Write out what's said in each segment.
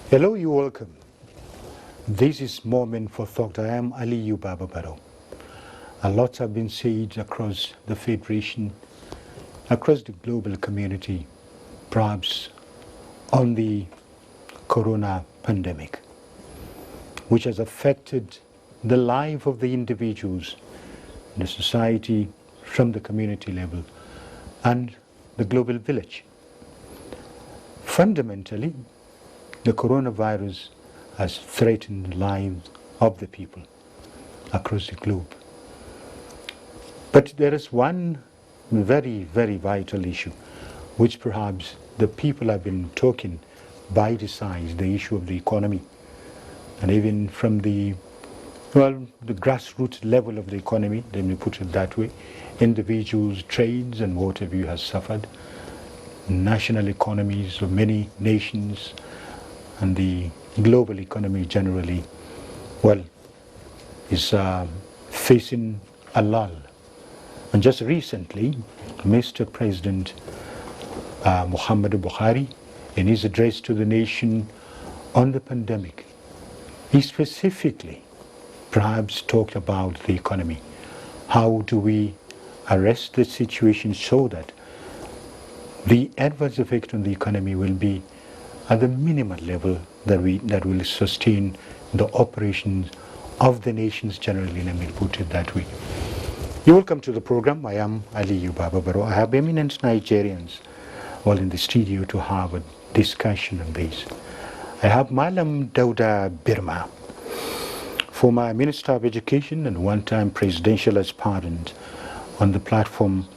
Hello, you welcome. This is Moment for Thought. I am Ali Baro. A lot have been said across the Federation, across the global community, perhaps on the corona pandemic, which has affected the life of the individuals, the society, from the community level, and the global village. Fundamentally, the coronavirus has threatened the lives of the people across the globe. But there is one very, very vital issue, which perhaps the people have been talking by the sides, the issue of the economy. And even from the grassroots level of the economy, let me put it that way, individuals, trades, and what have you has suffered. National economies of many nations and the global economy generally, is facing a lull. And just recently, Mr. President Muhammad Buhari, in his address to the nation on the pandemic, he specifically perhaps talked about the economy. How do we arrest the situation so that the adverse effect on the economy will be at the minimal level that will sustain the operations of the nations generally, let me put it that way. You welcome to the program. I am Ali Baro. I have eminent Nigerians in the studio to have a discussion on this. I have Malam Dauda Birma, former Minister of Education and one-time presidential aspirant on the platform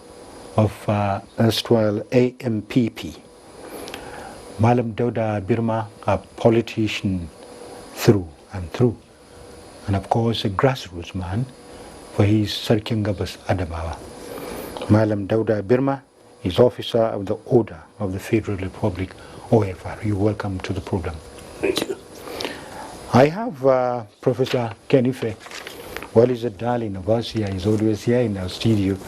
of erstwhile AMPP. Malam Dauda Birma, a politician through and through, and of course a grassroots man, for his Sarkin Gabas Adamawa. Malam Dauda Birma is officer of the Order of the Federal Republic, OFR. You're welcome to the program. Thank you. I have Professor Kenife. He's a darling of us here. He's always here in our studio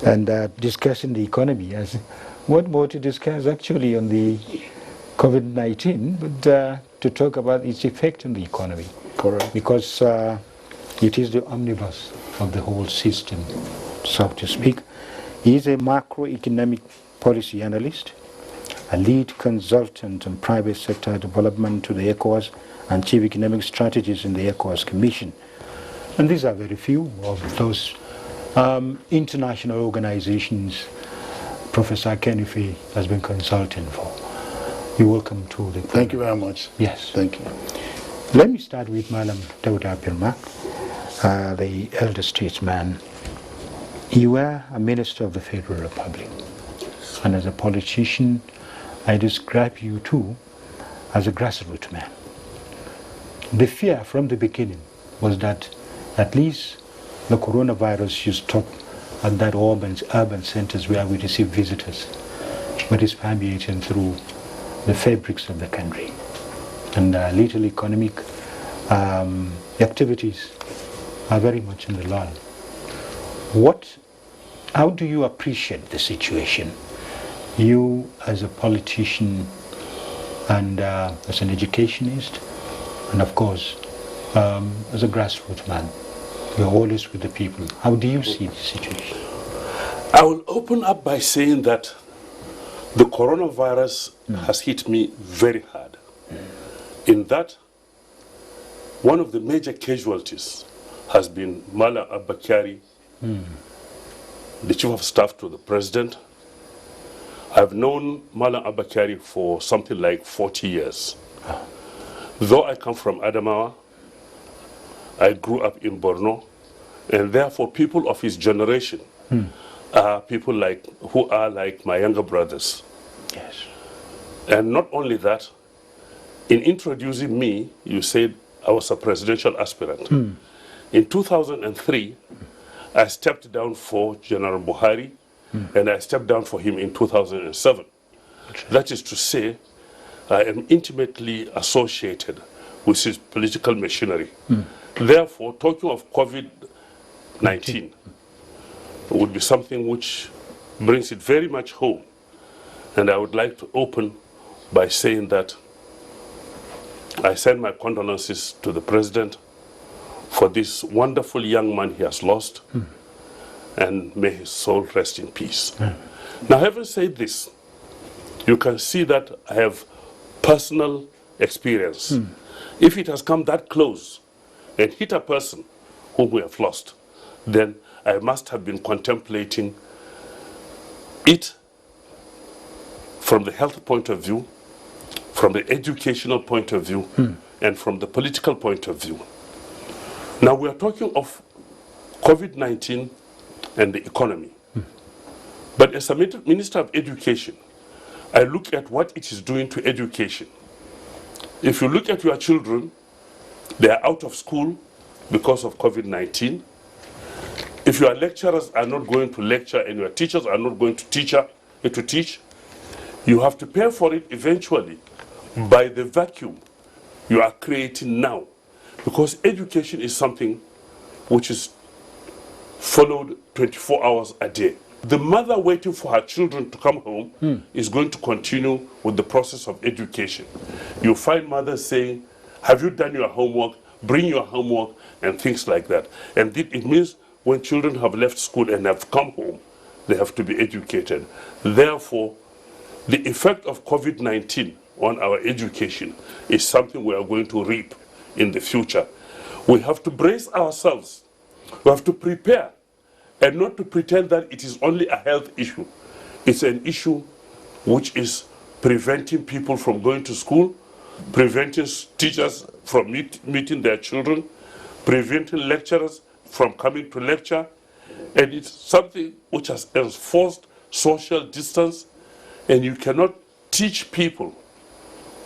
and discussing the economy. As what more to discuss actually on the COVID-19, but to talk about its effect on the economy. Correct. Because it is the omnibus of the whole system, so to speak. He is a macroeconomic policy analyst, a lead consultant on private sector development to the ECOWAS and chief economic strategies in the ECOWAS Commission. And these are very few of those international organizations Professor Kenife has been consulting for. You're welcome to the program. Thank you very much. Yes. Thank you. Let me start with Malam Dauda Birma, the elder statesman. You were a minister of the Federal Republic, and as a politician, I describe you too as a grassroots man. The fear from the beginning was that at least the coronavirus should stop at that urban centers where we receive visitors, but it's permeating through the fabrics of the country, and little economic activities are very much in the lull. How do you appreciate the situation? You as a politician and as an educationist, and of course as a grassroots man, you're always with the people. How do you see the situation? I will open up by saying that the coronavirus has hit me very hard. In that, one of the major casualties has been Malam Abakari, the chief of staff to the president. I've known Malam Abakari for something like 40 years. Though I come from Adamawa, I grew up in Borno, and therefore people of his generation are people who are like my younger brothers. Yes. And not only that, in introducing me, you said I was a presidential aspirant. In 2003, I stepped down for General Buhari, and I stepped down for him in 2007. That is to say, I am intimately associated with his political machinery. Therefore, talking of COVID-19 would be something which brings it very much home. And I would like to open by saying that I send my condolences to the president for this wonderful young man he has lost, and may his soul rest in peace. Now, having said this, you can see that I have personal experience. If it has come that close and hit a person whom we have lost, then I must have been contemplating it from the health point of view, from the educational point of view, and from the political point of view. Now we are talking of COVID-19 and the economy. But as a Minister of Education, I look at what it is doing to education. If you look at your children, they are out of school because of COVID-19. If your lecturers are not going to lecture and your teachers are not going to teach, you have to pay for it eventually by the vacuum you are creating now. Because education is something which is followed 24 hours a day. The mother waiting for her children to come home is going to continue with the process of education. You find mothers saying, have you done your homework? Bring your homework, and things like that. And it means when children have left school and have come home, they have to be educated. Therefore, the effect of COVID-19 on our education is something we are going to reap in the future. We have to brace ourselves. We have to prepare and not to pretend that it is only a health issue. It's an issue which is preventing people from going to school, preventing teachers from meeting their children, preventing lecturers from coming to lecture, and it's something which has enforced social distance, and you cannot teach people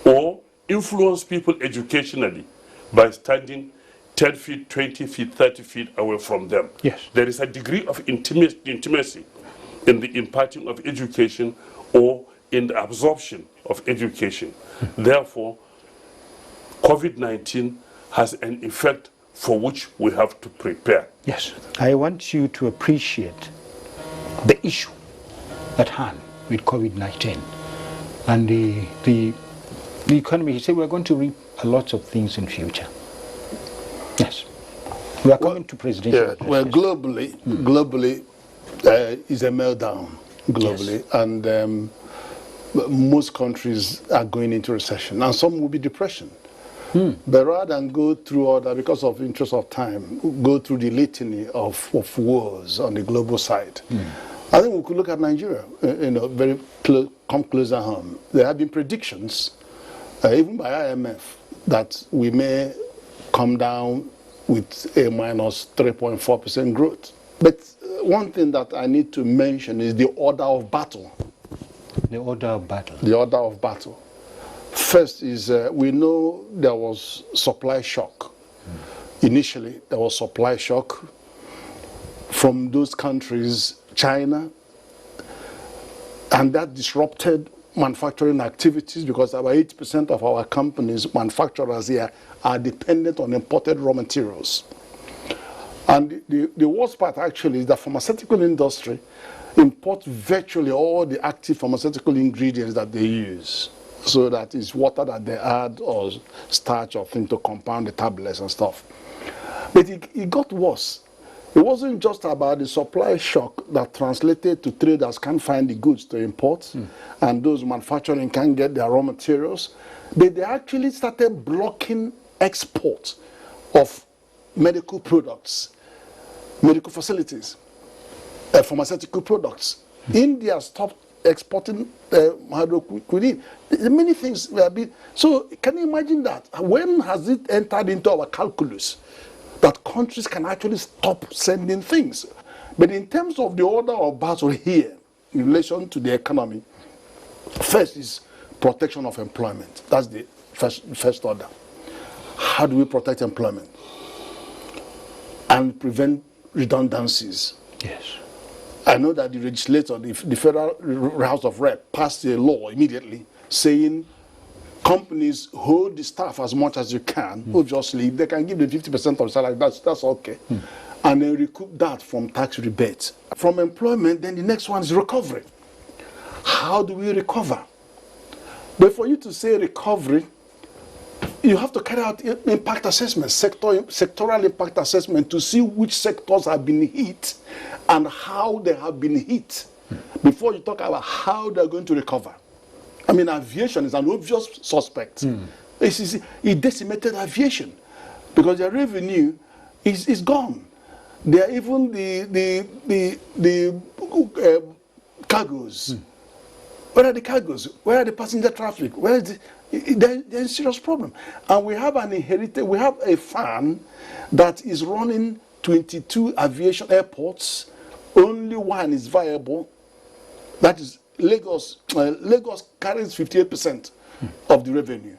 or influence people educationally by standing 10 feet, 20 feet, 30 feet away from them. Yes. There is a degree of intimacy in the imparting of education or in the absorption of education. Therefore, COVID-19 has an effect for which we have to prepare. Yes. I want you to appreciate the issue at hand with COVID-19 and the economy. He said we're going to reap a lot of things in future. Yes. We are coming to presidential. Yeah, well, globally is a meltdown globally, yes. And most countries are going into recession, and some will be depression. But rather than go through all that, because of interest of time, go through the litany of wars on the global side, I think we could look at Nigeria, very come closer home. There have been predictions, even by IMF, that we may come down with a minus 3.4% growth. But one thing that I need to mention is the order of battle. The order of battle. The order of battle. First is we know there was supply shock. Initially, there was supply shock from those countries, China, and that disrupted manufacturing activities because about 80% of our companies, manufacturers here, are dependent on imported raw materials. And the worst part actually is the pharmaceutical industry imports virtually all the active pharmaceutical ingredients that they use. So that is water that they add or starch or thing to compound the tablets and stuff. But it got worse. It wasn't just about the supply shock that translated to traders can't find the goods to import and those manufacturing can't get their raw materials. But they actually started blocking export of medical products, medical facilities, pharmaceutical products. India stopped exporting hydroquinone. Many things were being. So can you imagine that? When has it entered into our calculus that countries can actually stop sending things? But in terms of the order of battle here, in relation to the economy, first is protection of employment. That's the first order. How do we protect employment and prevent redundancies? Yes. I know that the legislator, the Federal House of Rep, passed a law immediately saying companies hold the staff as much as you can, obviously. They can give them 50% of salary, that's okay. And then recoup that from tax rebates. From employment, then the next one is recovery. How do we recover? But for you to say recovery, you have to carry out impact assessment, sectoral impact assessment, to see which sectors have been hit and how they have been hit before you talk about how they're going to recover. I mean, aviation is an obvious suspect. It decimated aviation because their revenue is gone. There are even the cargoes. Where are the cargoes? Where are the passenger traffic? Where is there's a serious problem. And we have a fund that is running 22 aviation airports. Only one is viable. That is Lagos. Lagos carries 58% of the revenue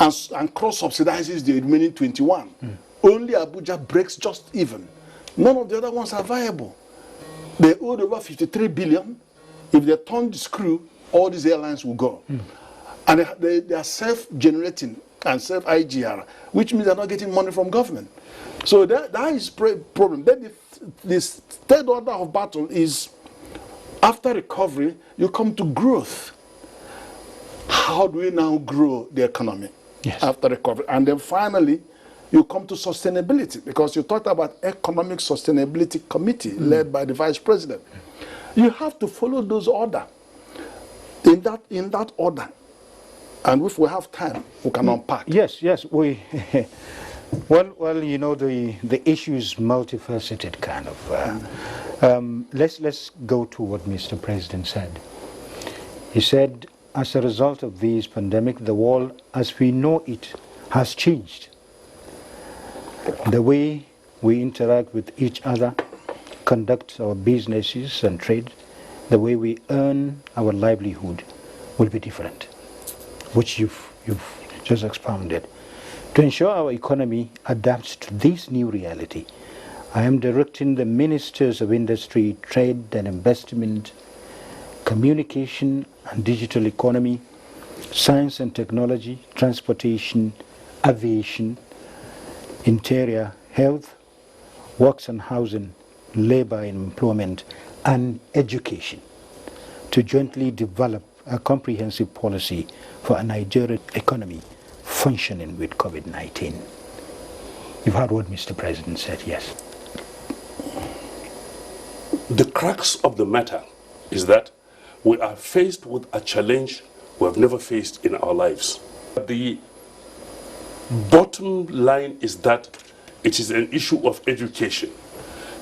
and cross-subsidizes the remaining 21. Only Abuja breaks just even. None of the other ones are viable. They owed over 53 billion. If they turn the screw, all these airlines will go. And they are self-generating and self-IGR, which means they're not getting money from government. So that is a problem. Then this third order of battle is, after recovery, you come to growth. How do we now grow the economy after recovery? And then finally, you come to sustainability, because you talked about Economic Sustainability Committee led by the Vice President. You have to follow those orders in that order. And if we have time, we can unpack. Yes, we. well, you know, the issue is multifaceted, kind of. Let's go to what Mr. President said. He said, as a result of this pandemic, the world as we know it has changed. The way we interact with each other, conduct our businesses and trade, the way we earn our livelihood will be different, which you've just expounded. To ensure our economy adapts to this new reality, I am directing the Ministers of Industry, Trade and Investment, Communication and Digital Economy, Science and Technology, Transportation, Aviation, Interior, Health, Works and Housing, Labor and Employment, and Education to jointly develop a comprehensive policy for a Nigerian economy functioning with COVID-19. You've heard what Mr. President said, yes. The crux of the matter is that we are faced with a challenge we have never faced in our lives. The bottom line is that it is an issue of education.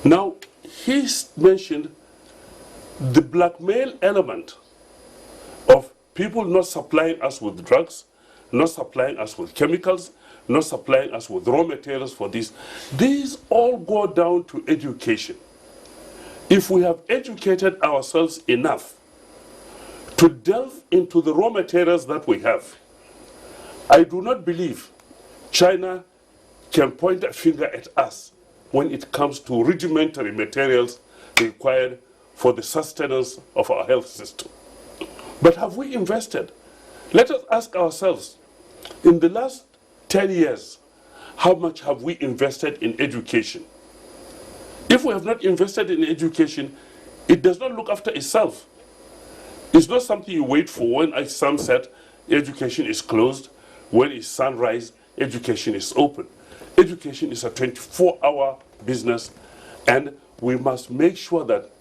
Now, he's mentioned the blackmail element of people not supplying us with drugs, not supplying us with chemicals, not supplying us with raw materials for this. These all go down to education. If we have educated ourselves enough to delve into the raw materials that we have, I do not believe China can point a finger at us when it comes to rudimentary materials required for the sustenance of our health system. But have we invested? Let us ask ourselves, in the last 10 years, how much have we invested in education? If we have not invested in education, it does not look after itself. It's not something you wait for when it's sunset, education is closed. When it's sunrise, education is open. Education is a 24-hour business, and we must make sure that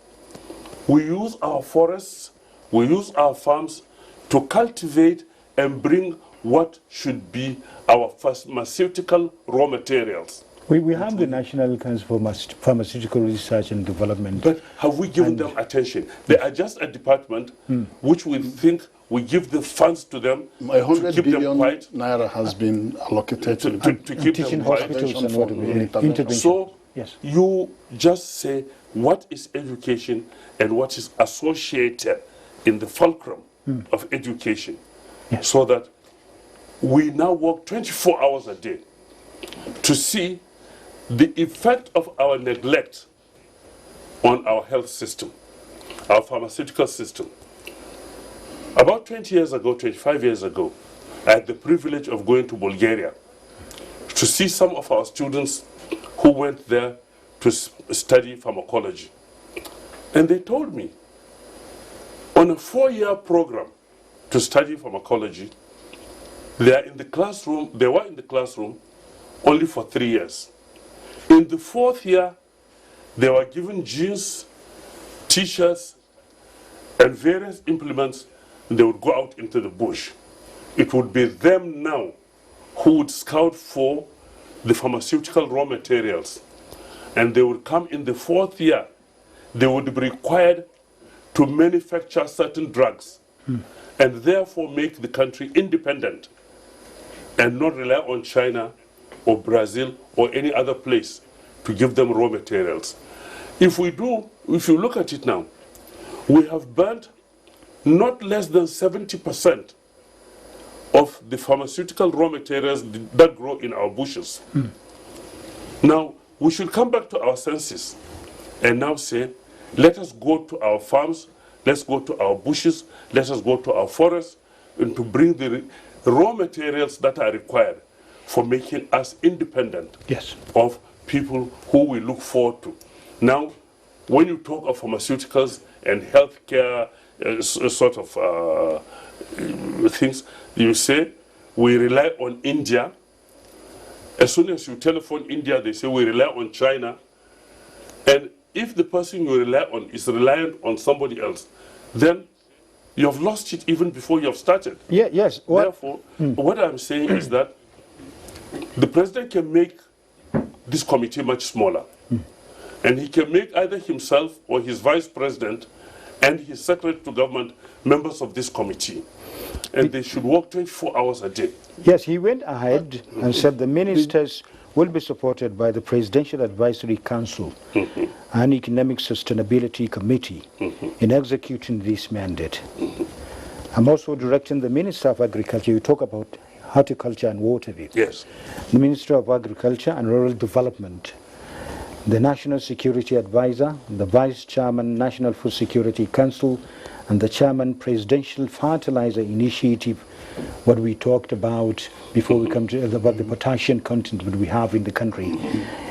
we use our forests, we use our farms to cultivate and bring what should be our pharmaceutical raw materials. We have the National Council for Pharmaceutical Research and Development. But have we given them attention? They are just a department which we think we give the funds to them 100 to keep them billion quiet. naira has been allocated to keep teaching them quiet. hospitals and what we Intervention. So yes. you just say what is education and what is associated in the fulcrum of education, Yes. so that we now work 24 hours a day to see the effect of our neglect on our health system, our pharmaceutical system. About 20 years ago, 25 years ago, I had the privilege of going to Bulgaria to see some of our students who went there to study pharmacology. And they told me, on a 4-year program to study pharmacology, They were in the classroom only for 3 years. In the 4th year, they were given jeans, t-shirts, and various implements, and they would go out into the bush. It would be them now who would scout for the pharmaceutical raw materials. And they would come in the 4th year. They would be required to manufacture certain drugs and therefore make the country independent and not rely on China or Brazil or any other place to give them raw materials. If you look at it now, we have burnt not less than 70% of the pharmaceutical raw materials that grow in our bushes. Now, we should come back to our senses and now say, let us go to our farms, let's go to our bushes, let us go to our forests, and to bring the raw materials that are required for making us independent of people who we look forward to. Now, when you talk of pharmaceuticals and healthcare sort of things, you say we rely on India. As soon as you telephone India, they say we rely on China. And if the person you rely on is reliant on somebody else, then you have lost it even before you have started. Yes. Therefore, what I'm saying is that the president can make this committee much smaller. And he can make either himself or his vice president and his secretary to government members of this committee. And they should work 24 hours a day. Yes, he went ahead and said the ministers will be supported by the Presidential Advisory Council and Economic Sustainability Committee in executing this mandate. I'm also directing the Minister of Agriculture. You talk about horticulture and water. Yes. The Minister of Agriculture and Rural Development, the National Security Advisor, the Vice Chairman, National Food Security Council, and the Chairman, Presidential Fertilizer Initiative, what we talked about before we come to about the potassium content that we have in the country,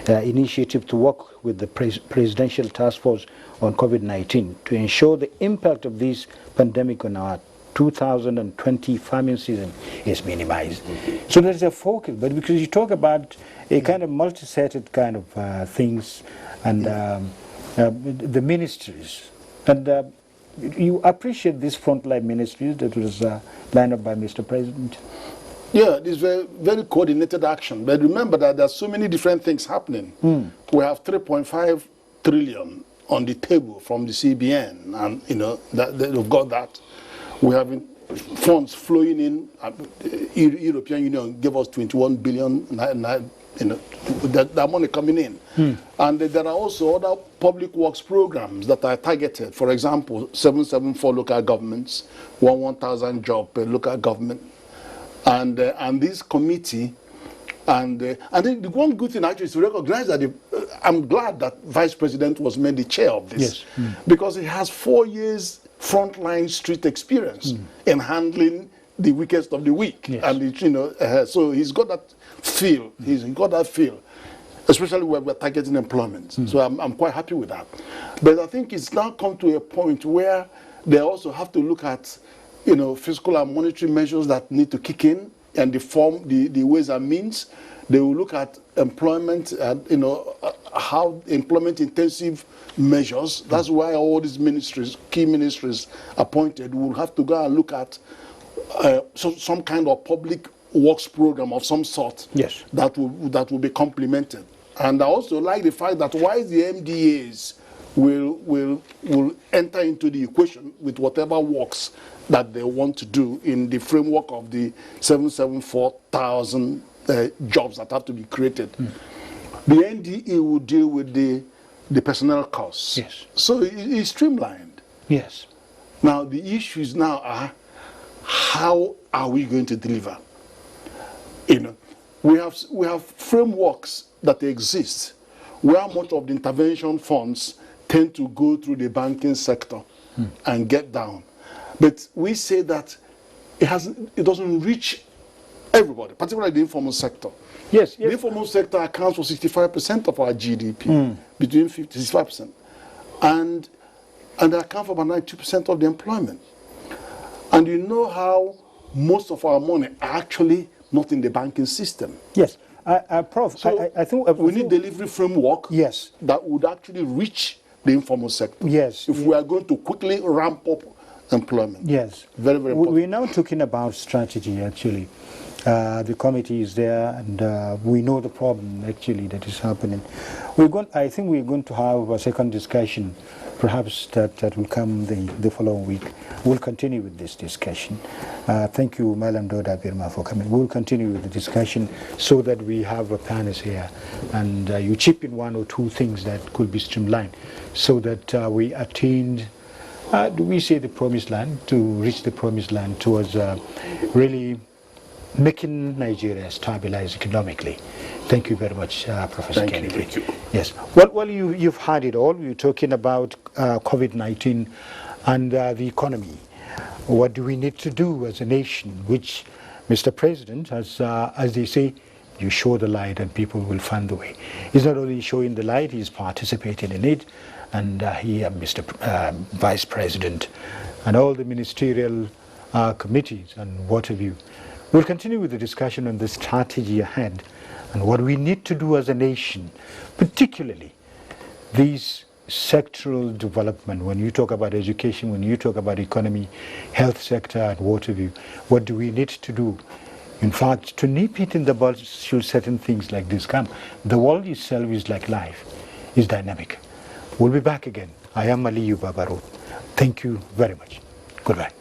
initiative to work with the Presidential Task Force on COVID-19 to ensure the impact of this pandemic on our 2020 farming season is minimized. So there's a focus, but because you talk about a kind of multi-sided kind of things and the ministries, and you appreciate this frontline ministries that was lined up by Mr. President? Yeah, this very, very coordinated action. But remember that there's so many different things happening. We have 3.5 trillion on the table from the CBN, and they've got that. We have funds flowing in. European Union gave us 21 billion. That money coming in. And there are also other public works programs that are targeted. For example, 774 local governments, 1,000 job per local government. And this committee, and then the one good thing actually is to recognize that I'm glad that Vice President was made the chair of this. Because he has 4 years frontline street experience in handling the weakest of the weak. And so he's got that feel. He's got that feel, especially when we're targeting employment. So I'm quite happy with that. But I think it's now come to a point where they also have to look at, fiscal and monetary measures that need to kick in, and the ways and means. They will look at employment and how employment intensive measures. That's why all these ministries, key ministries appointed, will have to go and look at some kind of public works program of some sort. That will be complemented. And I also like the fact that while the MDAs will enter into the equation with whatever works that they want to do in the framework of the 774,000 jobs that have to be created. The NDE will deal with the personnel costs. So it's streamlined. Now the issues now are, how are we going to deliver? We have frameworks that exist where much of the intervention funds tend to go through the banking sector and get down. But we say that it doesn't reach everybody, particularly the informal sector. The informal sector accounts for 65% of our GDP, between 50 and 65%. And they account for about 92% of the employment. And you know how most of our money are actually not in the banking system. Yes. Prof, So I think we need delivery framework yes. that would actually reach the informal sector. Yes. If we are going to quickly ramp up employment. Yes. Very, very important. We're now talking about strategy, actually. The committee is there, and we know the problem, actually, that is happening. I think we're going to have a second discussion, perhaps that will come the following week. We'll continue with this discussion. Thank you, Malam Doda Birma, for coming. We'll continue with the discussion so that we have a panel here, and you chip in one or two things that could be streamlined so that we attained do we say the promised land, to reach the promised land towards really making Nigeria stabilize economically. Thank you very much, Professor Kennedy. Thank you. Yes. Well, you've heard it all. You're talking about COVID-19 and the economy. What do we need to do as a nation? Which, Mr. President, as they say, you show the light and people will find the way. He's not only showing the light, he's participating in it. And he and Mr. Vice President and all the ministerial committees and what have you. We'll continue with the discussion on the strategy ahead and what we need to do as a nation, particularly these sectoral development. When you talk about education, when you talk about economy, health sector and what have you, what do we need to do? In fact, to nip it in the bud should certain things like this come. The world itself is like life, is dynamic. We'll be back again. I am Aliyu Babaro. Thank you very much. Goodbye.